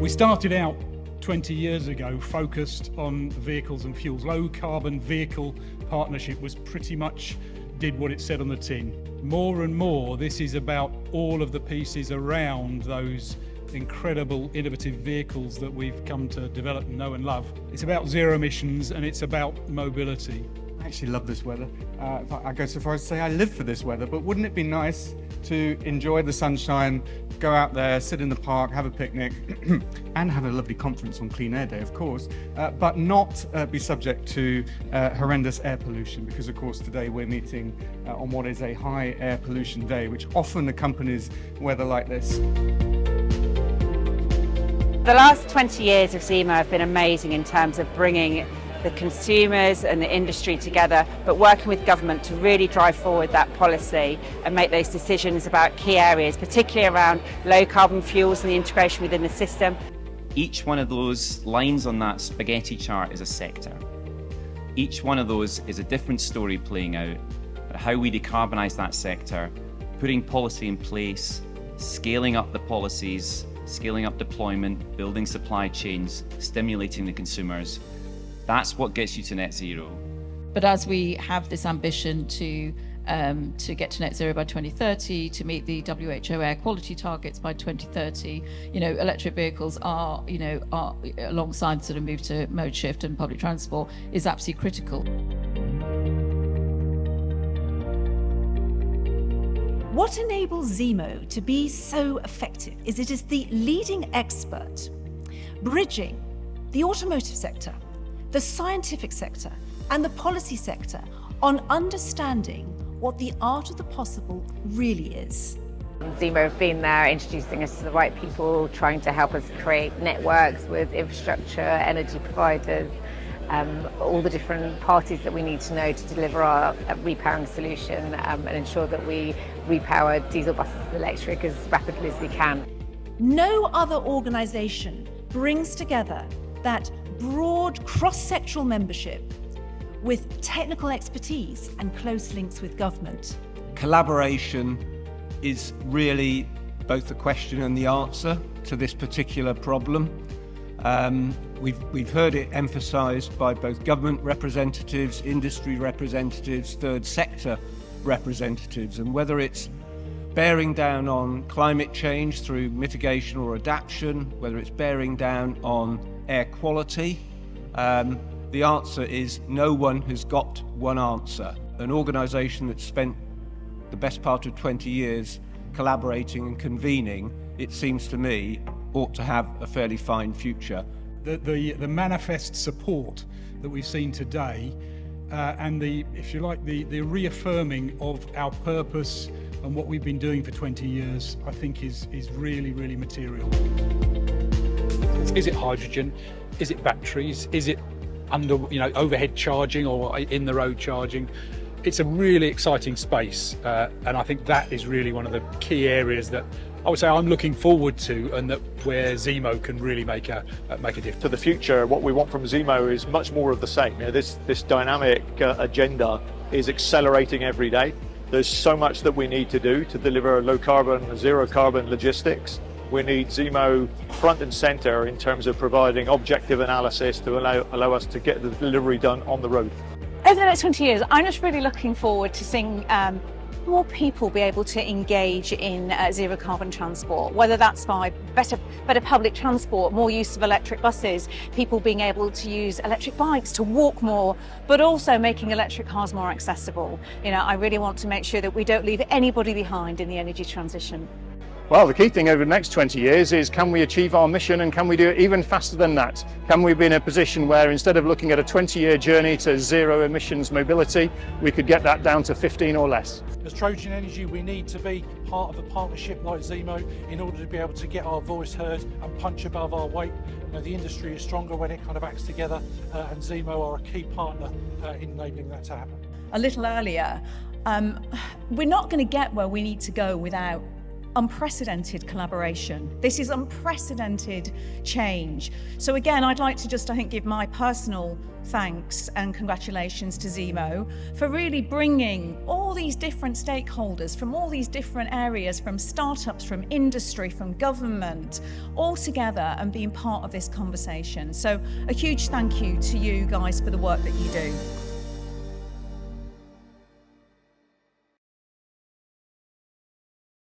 We started out 20 years ago focused on vehicles and fuels. Low carbon vehicle partnership was pretty much did what it said on the tin. More and more, this is about all of the pieces around those incredible innovative vehicles that we've come to develop and know and love. It's about zero emissions and it's about mobility. I actually love this weather. I go so far as to say I live for this weather, but wouldn't it be nice to enjoy the sunshine, go out there, sit in the park, have a picnic, and have a lovely conference on Clean Air Day, of course, but not be subject to horrendous air pollution, because of course today we're meeting on what is a high air pollution day, which often accompanies weather like this. The last 20 years of Zemo have been amazing in terms of bringing the consumers and the industry together, but working with government to really drive forward that policy and make those decisions about key areas, particularly around low carbon fuels and the integration within the system. Each one of those lines on that spaghetti chart is a sector. Each one of those is a different story playing out, but how we decarbonise that sector, putting policy in place, scaling up the policies, scaling up deployment, building supply chains, stimulating the consumers. That's what gets you to net zero. But as we have this ambition to get to net zero by 2030, to meet the WHO air quality targets by 2030, electric vehicles are alongside sort of move to mode shift and public transport is absolutely critical. What enables Zemo to be so effective is it is the leading expert bridging the automotive sector, the scientific sector, and the policy sector on understanding what the art of the possible really is. Zemo have been there introducing us to the right people, trying to help us create networks with infrastructure, energy providers, all the different parties that we need to know to deliver our repowering solution and ensure that we repower diesel buses electric as rapidly as we can. No other organisation brings together that broad cross-sectoral membership with technical expertise and close links with government. Collaboration is really both the question and the answer to this particular problem. We've heard it emphasised by both government representatives, industry representatives, third sector representatives, and whether it's bearing down on climate change through mitigation or adaptation, whether it's bearing down on air quality, the answer is no one has got one answer. An organisation that's spent the best part of 20 years collaborating and convening, it seems to me, ought to have a fairly fine future. The manifest support that we've seen today and the reaffirming of our purpose and what we've been doing for 20 years, I think is really, really material. Is it hydrogen? Is it batteries? Is it overhead charging or in the road charging? It's a really exciting space, and I think that is really one of the key areas that I would say I'm looking forward to, and that where Zemo can really make a difference. For the future, what we want from Zemo is much more of the same. This dynamic agenda is accelerating every day. There's so much that we need to do to deliver low carbon, zero carbon logistics. We need Zemo front and center in terms of providing objective analysis to allow us to get the delivery done on the road. Over the next 20 years, I'm just really looking forward to seeing more people be able to engage in zero carbon transport, whether that's by better public transport, more use of electric buses, people being able to use electric bikes to walk more, but also making electric cars more accessible. I really want to make sure that we don't leave anybody behind in the energy transition. Well, the key thing over the next 20 years is, can we achieve our mission, and can we do it even faster than that? Can we be in a position where instead of looking at a 20-year journey to zero emissions mobility, we could get that down to 15 or less? As Trojan Energy, we need to be part of a partnership like Zemo in order to be able to get our voice heard and punch above our weight. The industry is stronger when it kind of acts together, and Zemo are a key partner in enabling that to happen. A little earlier, we're not going to get where we need to go without unprecedented collaboration. This is unprecedented change. So again, I'd like to just, I think, give my personal thanks and congratulations to Zemo for really bringing all these different stakeholders from all these different areas, from startups, from industry, from government, all together and being part of this conversation. So a huge thank you to you guys for the work that you do.